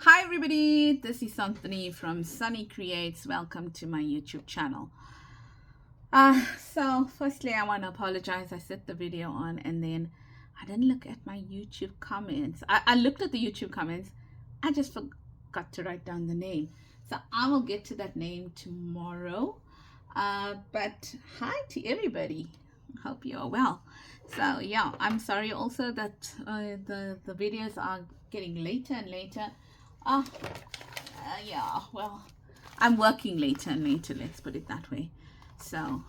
Hi everybody, this is Anthony from Sunny Creates. Welcome to my YouTube channel. So firstly I want to apologize. I set the video on and then I didn't look at my YouTube comments. I looked at the YouTube comments. I just forgot to write down the name. So I will get to that name tomorrow. But hi to everybody. Hope you are well. So yeah, I'm sorry also that the videos are getting later and later. Yeah, well, I'm working later and later, let's put it that way. So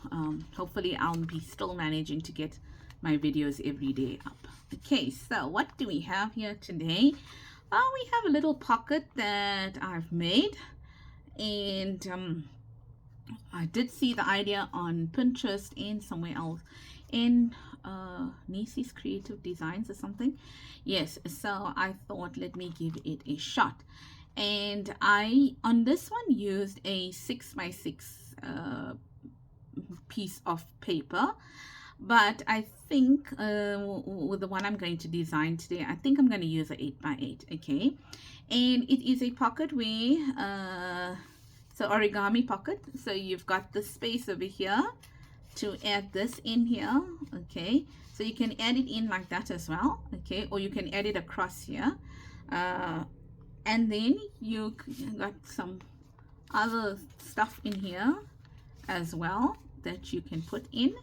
hopefully I'll be still managing to get my videos every day up. Okay, so what do we have here today? We have a little pocket that I've made, and I did see the idea on Pinterest and somewhere else in Nisi's Creative Designs or something. Yes, so I thought let me give it a shot. And I on this one used a 6x6 piece of paper, but I think with the one I'm going to design today, I think I'm going to use an 8x8. Okay, and it is a pocket where so origami pocket, so you've got the space over here to add this in here. Okay, so you can add it in like that as well. Okay, or you can add it across here, and then you got some other stuff in here as well that you can put in,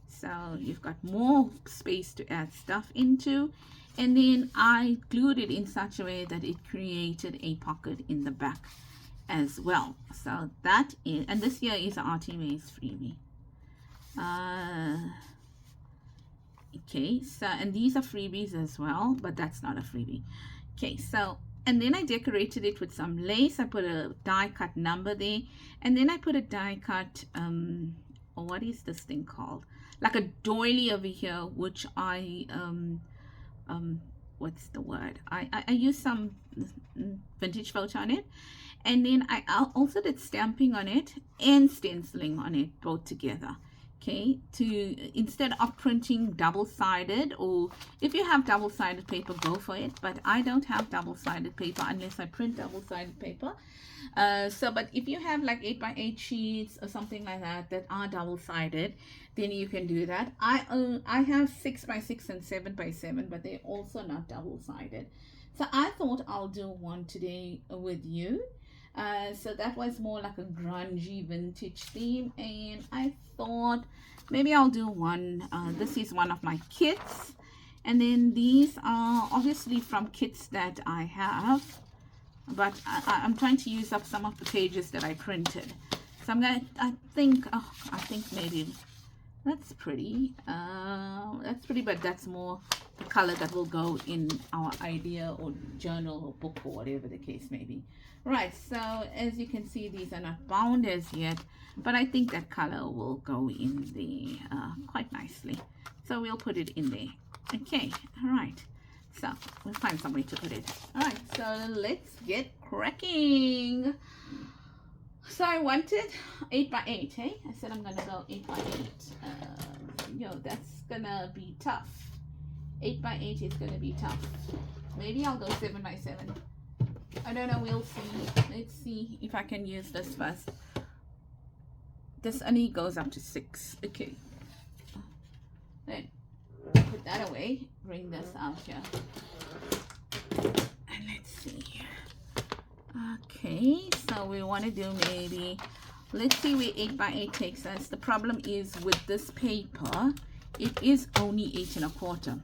so you've got more space to add stuff into. And then I glued it in such a way that it created a pocket in the back as well. So that is, and this here is an Artimaze freebie. Okay, so and these are freebies as well, but that's not a freebie. Okay, so and then I decorated it with some lace. I put a die cut number there, and then I put a die cut or what is this thing called, like a doily over here, which I what's the word, I used some vintage photo on it, and then I also did stamping on it and stenciling on it both together. Okay, to instead of printing double-sided, or if you have double-sided paper, go for it, but I don't have double-sided paper unless I print double-sided paper. But if you have like 8x8 sheets or something like that that are double-sided, then you can do that. I have 6x6 and 7x7, but they're also not double-sided. So I thought I'll do one today with you. So that was more like a grungy vintage theme, and I thought maybe I'll do one. This is one of my kits, and then these are obviously from kits that I have, but I'm trying to use up some of the pages that I printed. So I think maybe that's pretty. But that's more the color that will go in our idea or journal or book or whatever the case may be. Right, so as you can see, these are not bound as yet, but I think that color will go in there quite nicely. So we'll put it in there. Okay, all right. So we'll find somewhere to put it. All right, so let's get cracking. So I wanted 8x8, hey? I said I'm gonna go 8x8. Yo, that's gonna be tough. 8x8 is gonna be tough. Maybe I'll go 7x7. I don't know, we'll see. Let's see if I can use this first. This only goes up to 6. Okay. Then put that away. Bring this out here. And let's see. Okay, so we want to do maybe, let's see where 8x8 takes us. The problem is with this paper, it is only 8 1/4.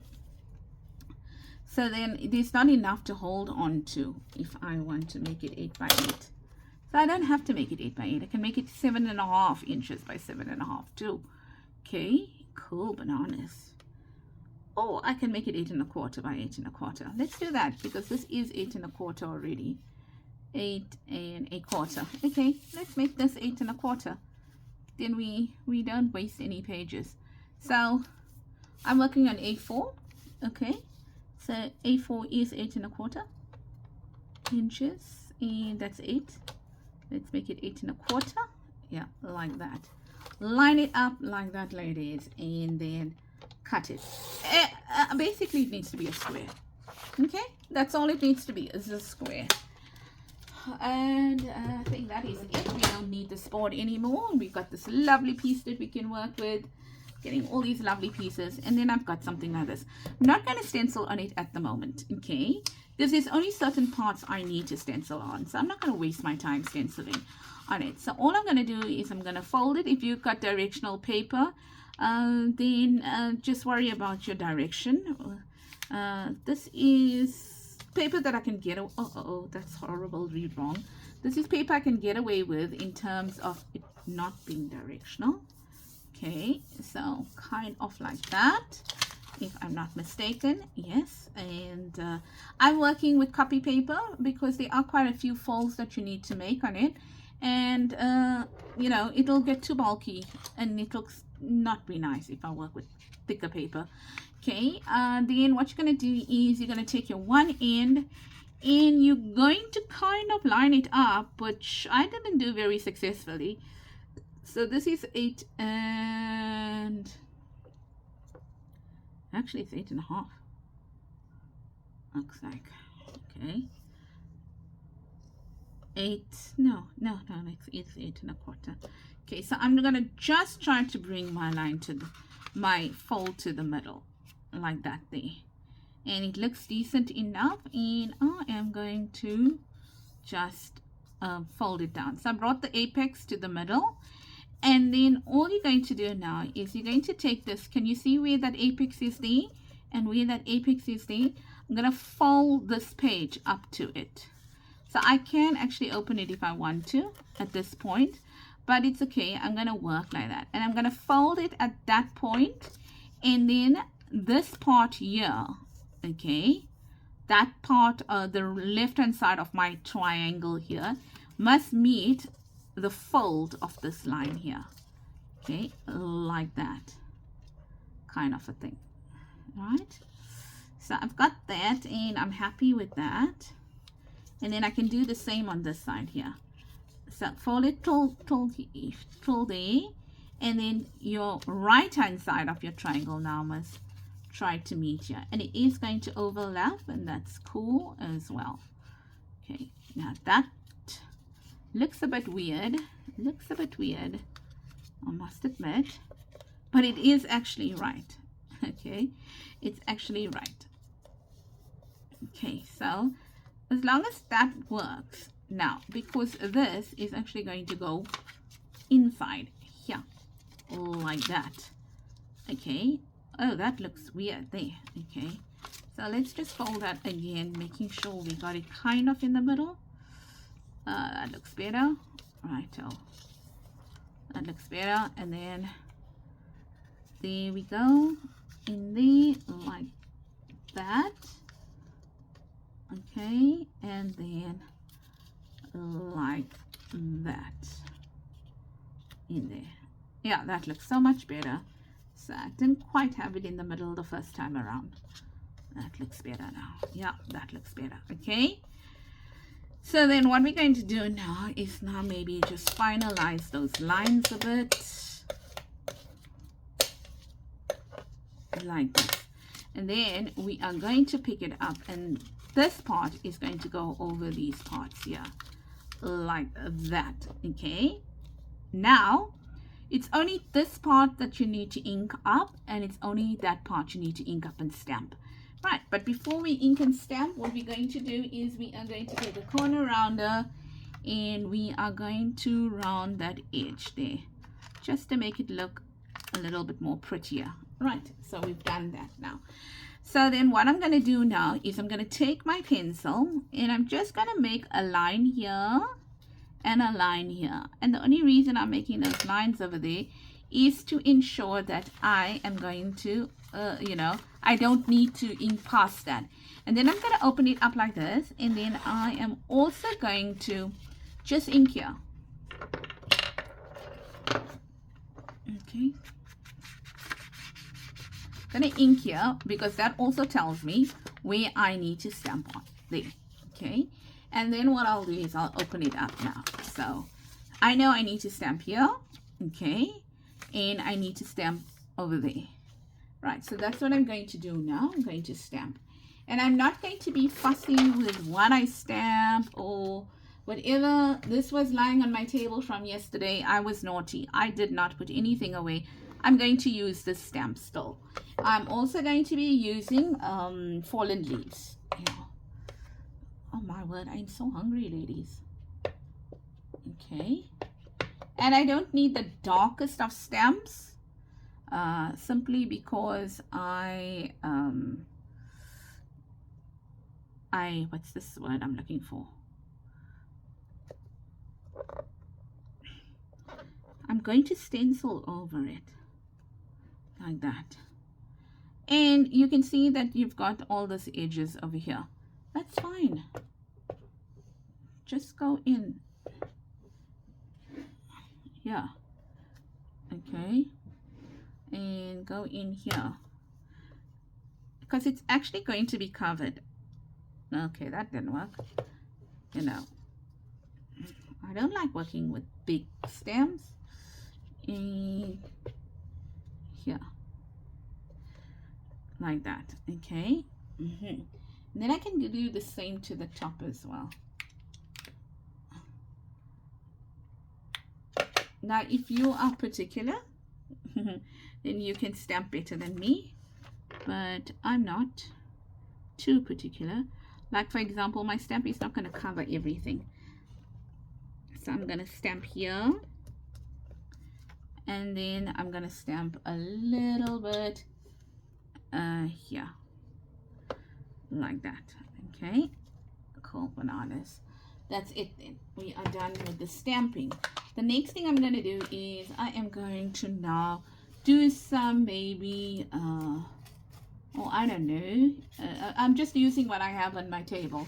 So then there's not enough to hold on to if I want to make it 8x8. So I don't have to make it 8x8. I can make it 7.5 inches by 7.5 too. Okay, cool bananas. Or I can make it 8 1/4 by 8 1/4. Let's do that because this is 8 1/4 already. 8 1/4. Okay, let's make this 8 1/4. Then we don't waste any pages. So I'm working on A4. Okay, so A4 is 8 1/4 inches, and that's 8. Let's make it 8 1/4. Yeah, like that. Line it up like that, ladies, and then cut it. Basically, it needs to be a square. Okay, that's all it needs to be, is a square. and I think that is it. We don't need this board anymore. We've got this lovely piece that we can work with, getting all these lovely pieces. And then I've got something like this. I'm not going to stencil on it at the moment, okay, because there's only certain parts I need to stencil on, so I'm not going to waste my time stenciling on it. So all I'm going to do is I'm going to fold it. If you've got directional paper, then just worry about your direction. This is paper that I can get. Oh, that's horrible, read wrong. This is paper I can get away with in terms of it not being directional. Okay, so kind of like that, if I'm not mistaken. Yes, and I'm working with copy paper because there are quite a few folds that you need to make on it, and you know, it'll get too bulky and it looks not be nice if I work with thicker paper. Okay, then what you're going to do is you're going to take your one end and you're going to kind of line it up, which I didn't do very successfully. So this is 8 and actually it's 8.5, looks like. Okay, 8, no, it's 8.25. Okay, so I'm gonna just try to bring my line to my fold to the middle like that there, and it looks decent enough, and I am going to just fold it down. So I brought the apex to the middle, and then all you're going to do now is you're going to take this. Can you see where that apex is there and where that apex is there? I'm going to fold this page up to it. So I can actually open it if I want to at this point, but it's okay. I'm going to work like that, and I'm going to fold it at that point, and then this part here, okay, that part, the left hand side of my triangle here must meet the fold of this line here. Okay, like that kind of a thing. All right, so I've got that and I'm happy with that, and then I can do the same on this side here. So fold it till there, and then your right hand side of your triangle now must try to meet here, and it is going to overlap, and that's cool as well. Okay, now that looks a bit weird, I must admit, but it is actually right. Okay, it's actually right. Okay, so as long as that works now, because this is actually going to go inside here like that. Okay, oh, that looks weird there. Okay, so let's just fold that again, making sure we got it kind of in the middle. That looks better. Right, oh, that looks better, and then there we go, in there like that. Okay, and then like that in there. Yeah, that looks so much better. So I didn't quite have it in the middle the first time around. That looks better now. Yeah, that looks better. Okay, so then what we're going to do now is now maybe just finalize those lines a bit like this, and then we are going to pick it up, and this part is going to go over these parts here like that. Okay, now it's only this part that you need to ink up, and it's only that part you need to ink up and stamp. Right, but before we ink and stamp, what we're going to do is we are going to take a corner rounder and we are going to round that edge there just to make it look a little bit more prettier. Right, so we've done that now. So then what I'm going to do now is I'm going to take my pencil and I'm just going to make a line here and a line here. And the only reason I'm making those lines over there is to ensure that I am going to, you know, I don't need to ink past that. And then I'm going to open it up like this, and then I am also going to just ink here. Okay, I'm going to ink here because that also tells me where I need to stamp on there. Okay, and then what I'll do is I'll open it up now. So I know I need to stamp here, okay, and I need to stamp over there. Right, so that's what I'm going to do now. I'm going to stamp, and I'm not going to be fussy with what I stamp or Whatever, this was lying on my table from yesterday. I was naughty. I did not put anything away. I'm going to use this stamp still. I'm also going to be using fallen leaves. Yeah. Oh my word, I'm so hungry, ladies. Okay. And I don't need the darkest of stamps, simply because what's this word I'm looking for? I'm going to stencil over it like that. And you can see that you've got all those edges over here. That's fine. Just go in here. Okay. And go in here. Because it's actually going to be covered. Okay, that didn't work. You know, I don't like working with big stamps. And here. Like that. Okay. And then I can do the same to the top as well. Now, if you are particular, then you can stamp better than me. But I'm not too particular. Like, for example, my stamp is not going to cover everything. So I'm going to stamp here. And then I'm going to stamp a little bit here. Like that. Okay. Cool bananas. That's it then. We are done with the stamping. The next thing I'm going to do is I am going to now do some maybe, I don't know. I'm just using what I have on my table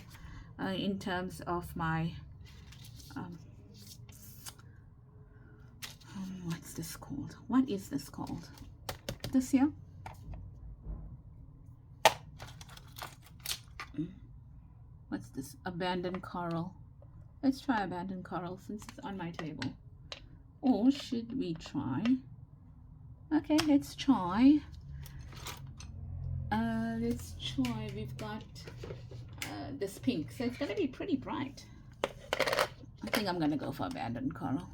in terms of my, what's this called? What is this called? This here? What's this? Abandoned coral. Let's try abandoned coral since it's on my table. Or should we try? Okay, let's try. We've got this pink. So it's going to be pretty bright. I think I'm going to go for abandoned coral.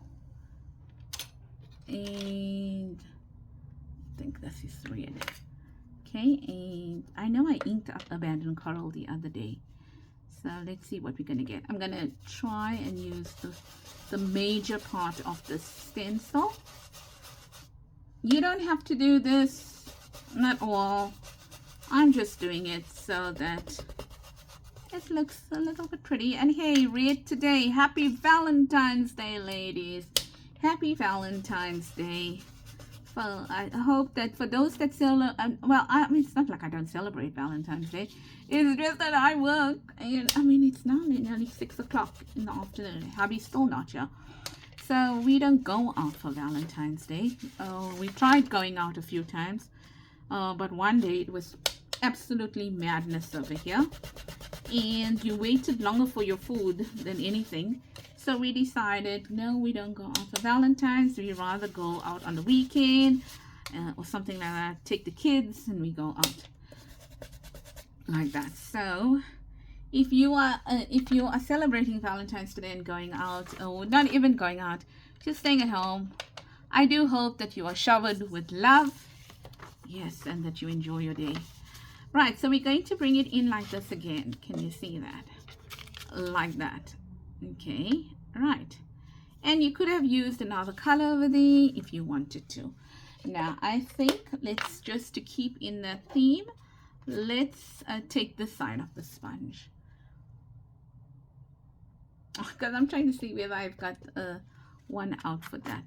And I think this is red. Okay, and I know I inked up abandoned coral the other day. So let's see what we're going to get. I'm going to try and use the major part of the stencil. You don't have to do this at all. I'm just doing it so that it looks a little bit pretty. And hey, red today. Happy Valentine's Day, ladies. Happy Valentine's Day. Well, I hope that for those that celebrate, well, I mean, it's not like I don't celebrate Valentine's Day. It's just that I work. And, I mean, it's now nearly 6 o'clock in the afternoon. Hubby's still not here. So we don't go out for Valentine's Day. We tried going out a few times. But one day it was absolutely madness over here. And you waited longer for your food than anything. So we decided, no, we don't go out for Valentine's. We rather go out on the weekend or something like that. Take the kids and we go out like that. So if you are celebrating Valentine's today and going out, or not even going out, just staying at home, I do hope that you are showered with love. Yes, and that you enjoy your day. Right, so we're going to bring it in like this again. Can you see that? Like that. Okay, right. And you could have used another color over there if you wanted to. Now, I think let's just to keep in the theme, let's take this side of the sponge. Because I'm trying to see whether I've got one out for that.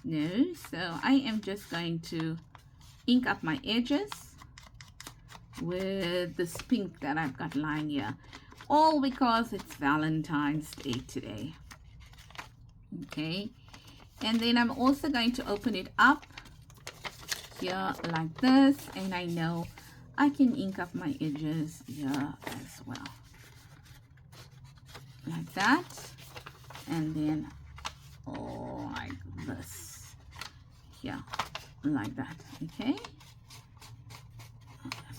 No, so I am just going to ink up my edges with this pink that I've got lying here. All because it's Valentine's Day today. Okay, and then I'm also going to open it up here like this, and I know I can ink up my edges here as well. Like that, and then like this. Yeah, like that. Okay,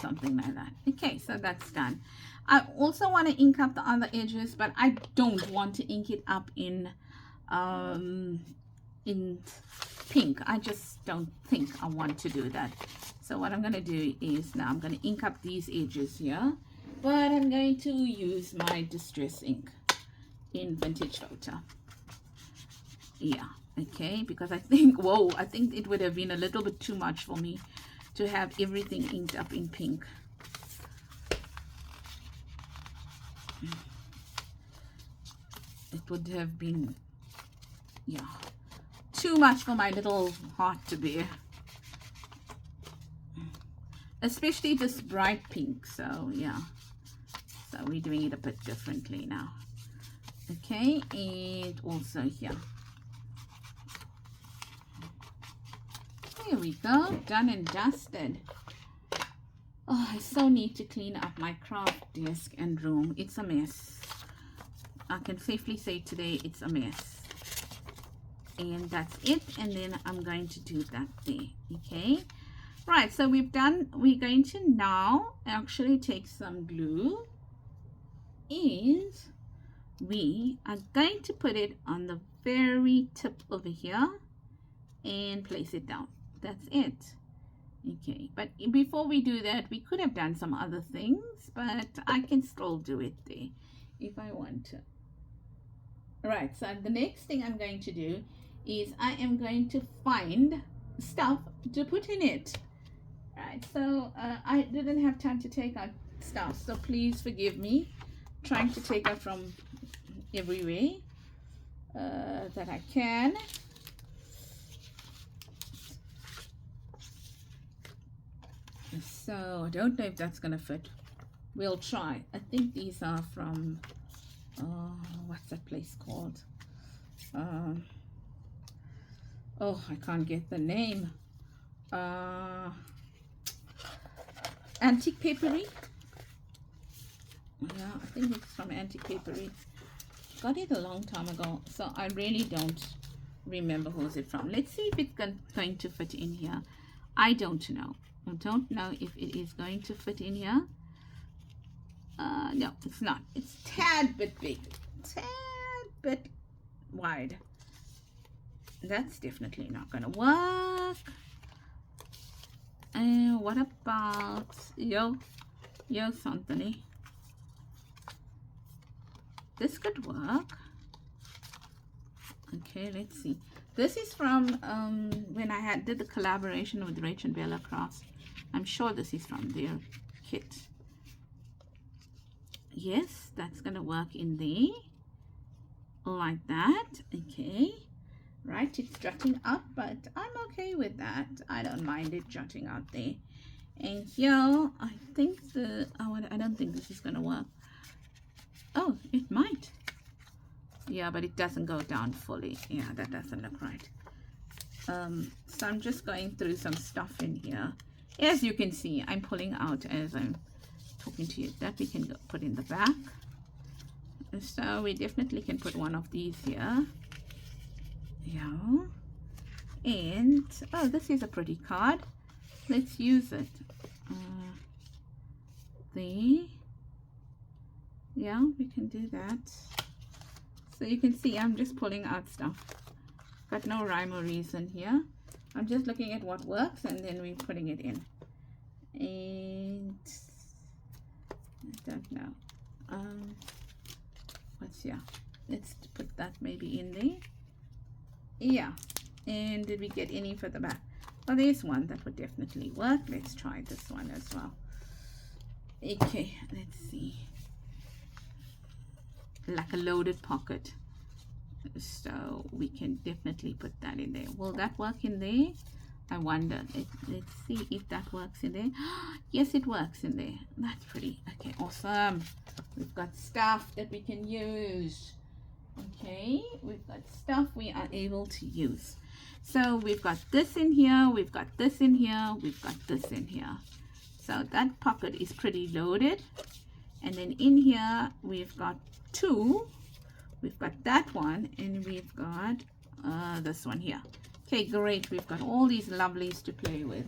something like that. Okay, so that's done. I also want to ink up the other edges, but I don't want to ink it up um, in pink. I just don't think I want to do that. So what I'm going to do is now I'm going to ink up these edges here, but I'm going to use my distress ink in Vintage Photo. Yeah, okay, because I think, whoa, I think it would have been a little bit too much for me to have everything inked up in pink. It would have been, yeah, too much for my little heart to bear. Especially this bright pink, so yeah. So we're doing it a bit differently now. Okay, and also here. There we go, done and dusted. Oh, I so need to clean up my craft desk and room. It's a mess. I can safely say today it's a mess. And that's it. And then I'm going to do that there. Okay. Right. So we're going to now actually take some glue. And we are going to put it on the very tip over here and place it down. That's it. Okay, but before we do that, we could have done some other things, but I can still do it there if I want to. Right, so the next thing I'm going to do is I am going to find stuff to put in it. Right, so I didn't have time to take out stuff, so please forgive me trying to take out from everywhere that I can. So I don't know if that's gonna fit. We'll try. I think these are from what's that place called? Oh, I can't get the name. Antique Papery. Yeah, I think it's from Antique Papery. Got it a long time ago, so I really don't remember who's it from. Let's see if it's going to fit in here. I don't know. I don't know if it is going to fit in here. No, it's not. It's tad bit big, tad bit wide. That's definitely not gonna work. And what about yo Anthony? This could work. Okay, let's see. This is from when I did the collaboration with Rach and Bella Crafts. I'm sure this is from their kit. Yes, that's gonna work in there like that. Okay, right, it's jutting up, but I'm okay with that. I don't mind it jutting out there. And here I think I don't think this is gonna work. Oh, it might. Yeah, but it doesn't go down fully. Yeah, that doesn't look right. So I'm just going through some stuff in here. As you can see, I'm pulling out as I'm talking to you. That we can put in the back. So we definitely can put one of these here. Yeah. And, oh, this is a pretty card. Let's use it. There. Yeah, we can do that. So you can see I'm just pulling out stuff. Got no rhyme or reason here. I'm just looking at what works and then we're putting it in. And I don't know. What's here? Let's put that maybe in there. Yeah. And did we get any for the back? Well, there's one that would definitely work. Let's try this one as well. Okay, let's see. Like a loaded pocket. So we can definitely put that in there. Will that work in there? I wonder. Let's see if that works in there. Yes, it works in there. That's pretty. Okay, awesome. We've got stuff that we can use. Okay, we've got stuff we are able to use. So we've got this in here, we've got this in here, we've got this in here. So that pocket is pretty loaded. And then in here we've got two. We've got that one and we've got this one here. Okay, great. We've got all these lovelies to play with.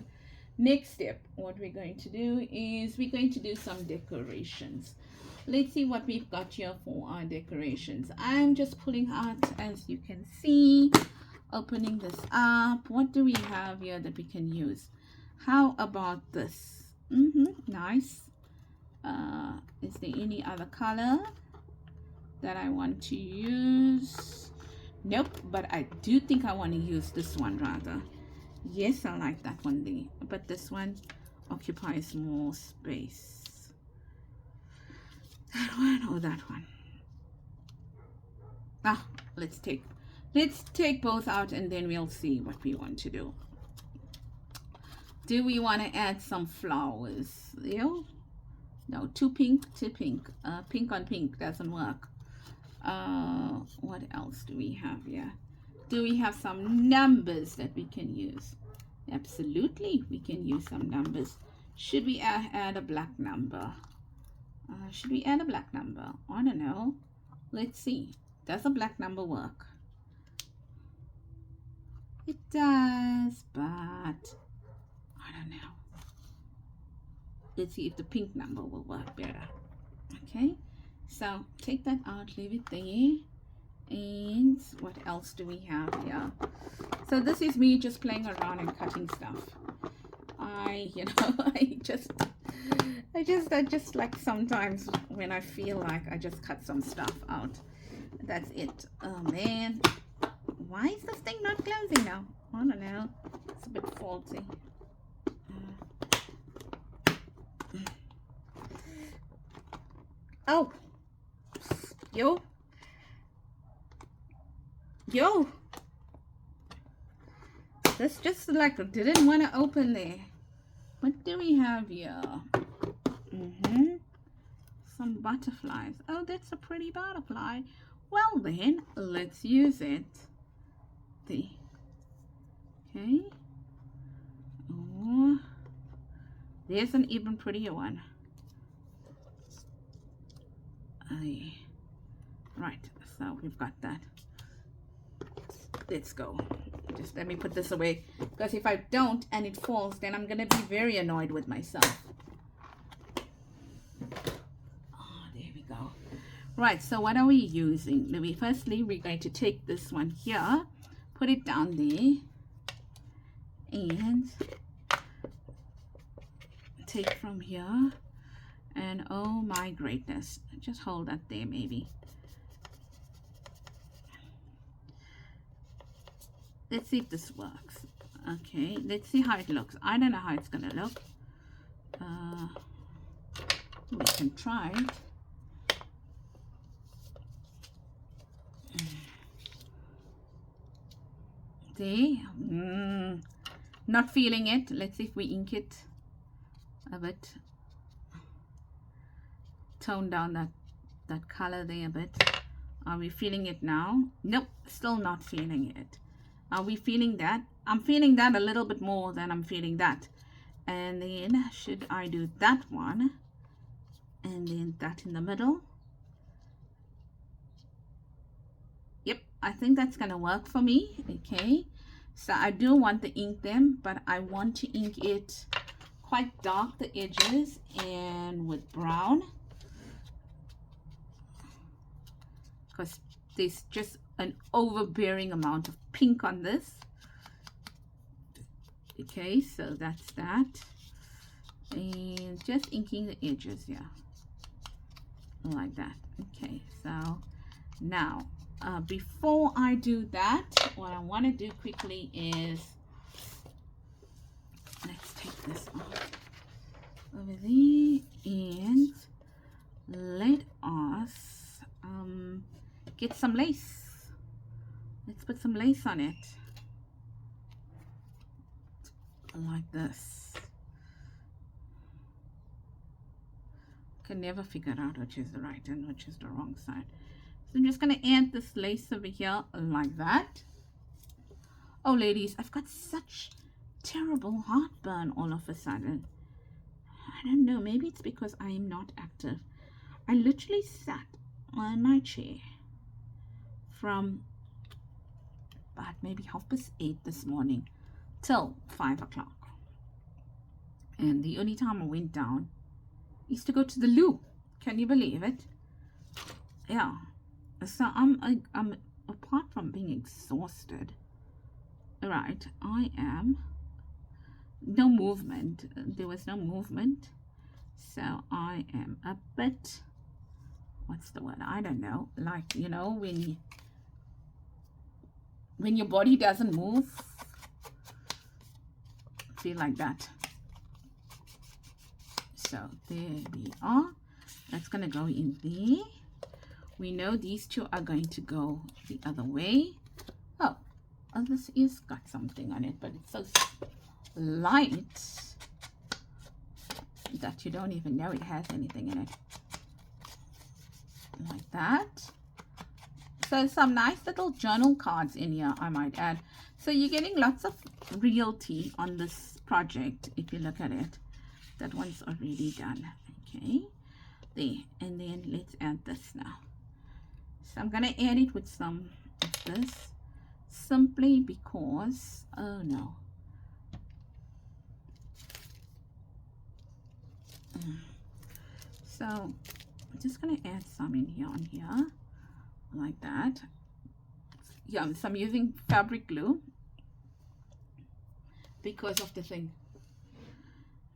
Next step, what we're going to do is we're going to do some decorations. let's see what we've got here for our decorations. I'm just pulling out, as you can see, opening this up. What do we have here that we can use? How about this? Nice. Is there any other color that I want to use? Nope, but I do think I want to use this one rather. Yes, I like that one there, but this one occupies more space. That one or that one? Ah, let's take both out and then we'll see what we want to do. Do we want to add some flowers? You know, no, too pink. Pink on pink doesn't work. What else do we have here? Do we have some numbers that we can use? Absolutely, we can use some numbers. Should we add a black number? Should we add a black number? I don't know. Let's see. Does a black number work? It does, but I don't know. Let's see if the pink number will work better. Okay, so take that out, leave it there. And what else do we have here? So this is me just playing around and cutting stuff. I just like sometimes when I feel like I just cut some stuff out. That's it. Oh man, why is this thing not closing now? I don't know. It's a bit faulty. Oh, yo, this just like didn't want to open there. What do we have here? Some butterflies. Oh, that's a pretty butterfly. Well then, let's use it. Okay. Oh, there's an even prettier one. Right, so we've got that. Let's go. Just let me put this away, because if I don't and it falls, then I'm gonna be very annoyed with myself. Oh, there we go. Right, so what are we using? Firstly, we're going to take this one here, put it down there, and take from here. And oh my greatness, just hold that there maybe. Let's see if this works. Okay, let's see how it looks. I don't know how it's gonna look. We can try it. See? Not feeling it. Let's see if we ink it a bit. Tone down that color there a bit. Are we feeling it now? Nope, still not feeling it. Are we feeling that? I'm feeling that a little bit more than I'm feeling that. And then should I do that one and then that in the middle? Yep, I think that's gonna work for me. Okay, so I do want to ink them, but I want to ink it quite dark, the edges, and with brown, because there's just an overbearing amount of pink on this. Okay, so that's that. And just inking the edges here like that. Okay, so now before I do that, what I want to do quickly is, let's take this off over there and let us get some lace. Let's put some lace on it like this. Can never figure out which is the right and which is the wrong side. So I'm just going to add this lace over here like that. Oh ladies, I've got such terrible heartburn all of a sudden. I don't know, maybe it's because I am not active. I literally sat on my chair from about maybe 8:30 this morning till 5 o'clock. And the only time I went down is to go to the loo. Can you believe it? Yeah. So I'm apart from being exhausted, right, I am no movement. There was no movement. So I am a bit, what's the word? I don't know. Like, you know, when your body doesn't move, feel like that. So there we are. That's going to go in there. We know these two are going to go the other way. Oh, this is got something on it, but it's so light that you don't even know it has anything in it. Like that. So some nice little journal cards in here, I might add. So you're getting lots of realty on this project if you look at it. That one's already done. Okay, there. And then let's add this now. So I'm going to add it with some of this simply because, oh no. So I'm just going to add some in here on here like that. Yeah, so I'm using fabric glue because of the thing.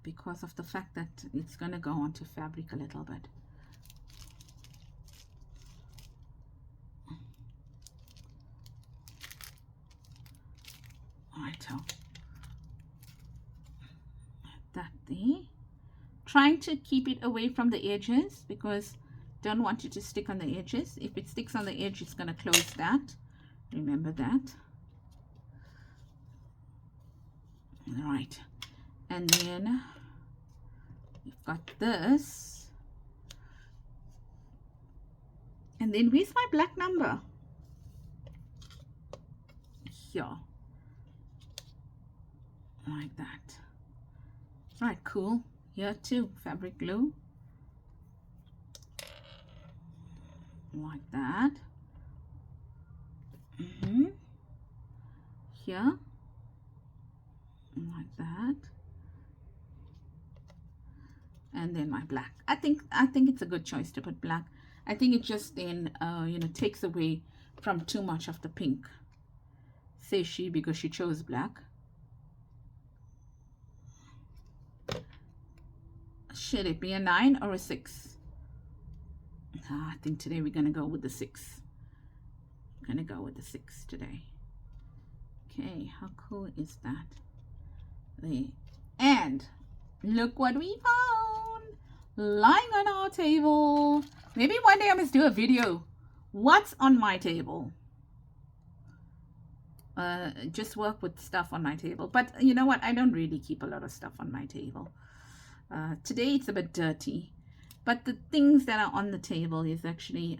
Because of the fact that it's going to go onto fabric a little bit. Righto. That there. Trying to keep it away from the edges because don't want it to stick on the edges. If it sticks on the edge, it's going to close that. Remember that. All right. And then we've got this. And then where's my black number? Here. Like that. Right, cool. Here too, fabric glue. Like that. Here. Like that. And then my black. I think it's a good choice to put black. I think it just then you know, takes away from too much of the pink. Says she because she chose black. Should it be a 9 or a 6? I think today we're going to go with the 6. I'm going to go with the 6 today. Okay, how cool is that? There. And look what we found lying on our table. Maybe one day I must do a video. What's on my table? Just work with stuff on my table. But you know what? I don't really keep a lot of stuff on my table. Today it's a bit dirty, but the things that are on the table is actually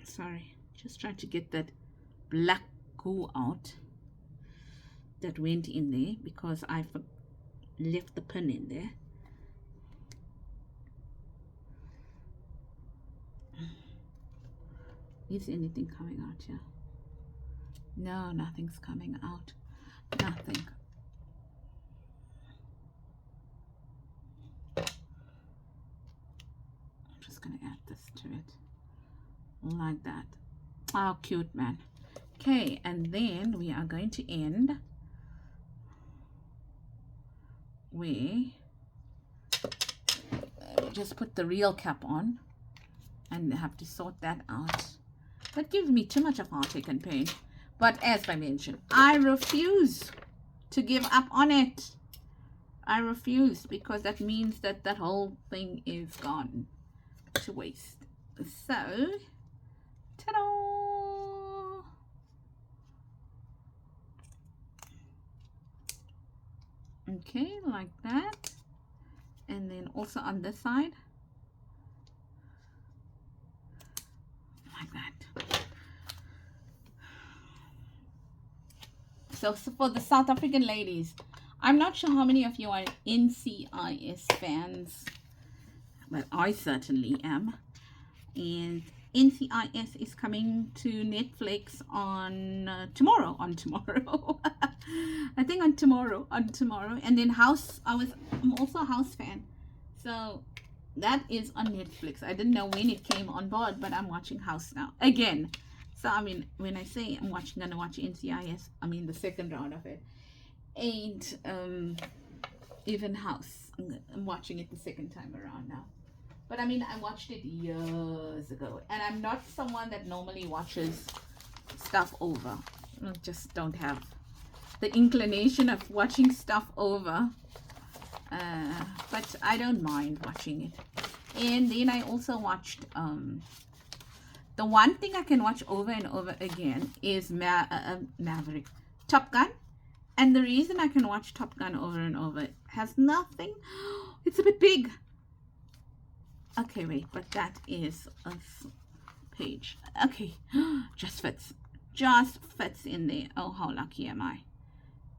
sorry, just trying to get that black goo out that went in there because I left the pin in there. Is anything coming out here? No, nothing's coming out. Nothing. I'm just going to add this to it. Like that. Oh, cute, man. Okay, and then we are going to end where we just put the real cap on and have to sort that out. That gives me too much of heartache and pain. But as I mentioned, I refuse to give up on it. I refuse because that means that that whole thing is gone to waste. So, ta-da! Okay, like that. And then also on this side. Like that. So for the South African ladies, I'm not sure how many of you are NCIS fans, but I certainly am. And NCIS is coming to Netflix on tomorrow. On tomorrow, I think on tomorrow. And then House. I'm also a House fan, so that is on Netflix. I didn't know when it came on board, but I'm watching House now again. So I mean, when I say I'm gonna watch NCIS, I mean the second round of it, and even House. I'm watching it the second time around now. But I mean, I watched it years ago, and I'm not someone that normally watches stuff over. I just don't have the inclination of watching stuff over. But I don't mind watching it. And then I also watched, the one thing I can watch over and over again is Maverick, Top Gun. And the reason I can watch Top Gun over and over has nothing. It's a bit big. Okay, wait, but that is a page. Okay, just fits in there. Oh, how lucky am I?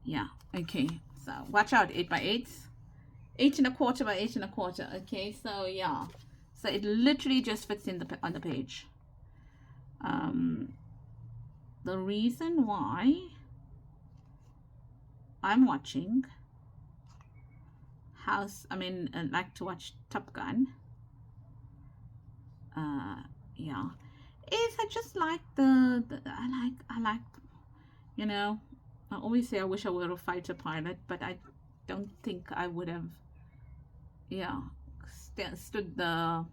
Yeah, okay, so watch out, 8x8s, 8¼ by 8¼ okay, so yeah, so it literally just fits in on the page. The reason why I'm watching House, I like to watch Top Gun, yeah, is I just like I like, you know, I always say I wish I were a fighter pilot, but I don't think I would have, yeah, stood the,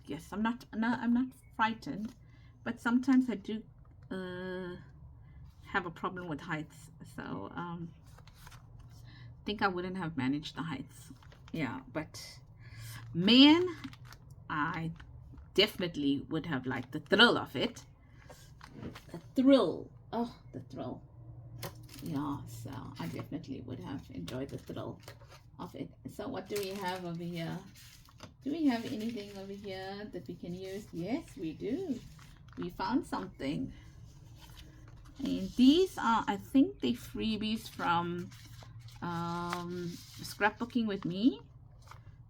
yes, I'm not frightened, but sometimes I do have a problem with heights, so think I wouldn't have managed the heights, yeah, but man, I definitely would have liked the thrill of it. The thrill. Oh, the thrill. Yeah, so I definitely would have enjoyed the thrill of it. So what do we have over here? Do we have anything over here that we can use? Yes, we do. We found something. And these are, I think, the freebies from Scrapbooking with Me.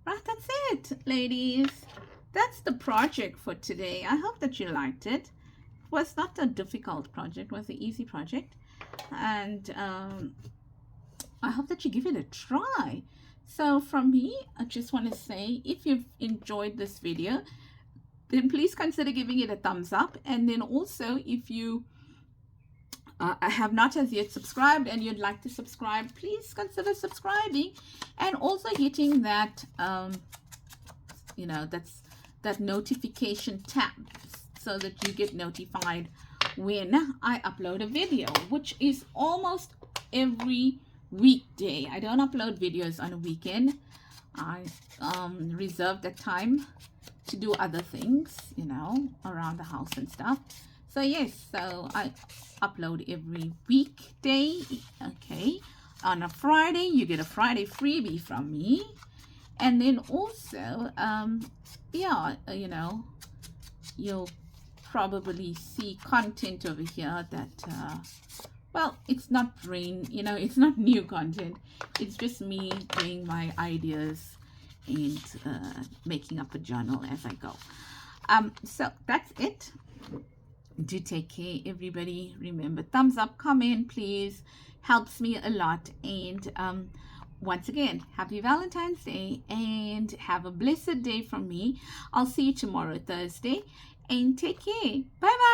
Right, that's it, ladies. That's the project for today. I hope that you liked it. It was not a difficult project. It was an easy project. And I hope that you give it a try. So from me, I just want to say, if you've enjoyed this video, then please consider giving it a thumbs up. And then also, if you have not as yet subscribed and you'd like to subscribe, please consider subscribing and also hitting that you know, that notification tab so that you get notified when I upload a video, which is almost every weekday. I don't upload videos on a weekend. I reserve the time to do other things, you know, around the house and stuff. So yes, so I upload every weekday. Okay, on a Friday you get a Friday freebie from me, and then also yeah, you know, you'll probably see content over here that well, it's not you know, it's not new content, it's just me doing my ideas and making up a journal as I go. So that's it. Do take care, everybody. Remember, thumbs up, comment, please, helps me a lot. And once again, happy Valentine's Day and have a blessed day from me. I'll see you tomorrow, Thursday, and take care. Bye bye.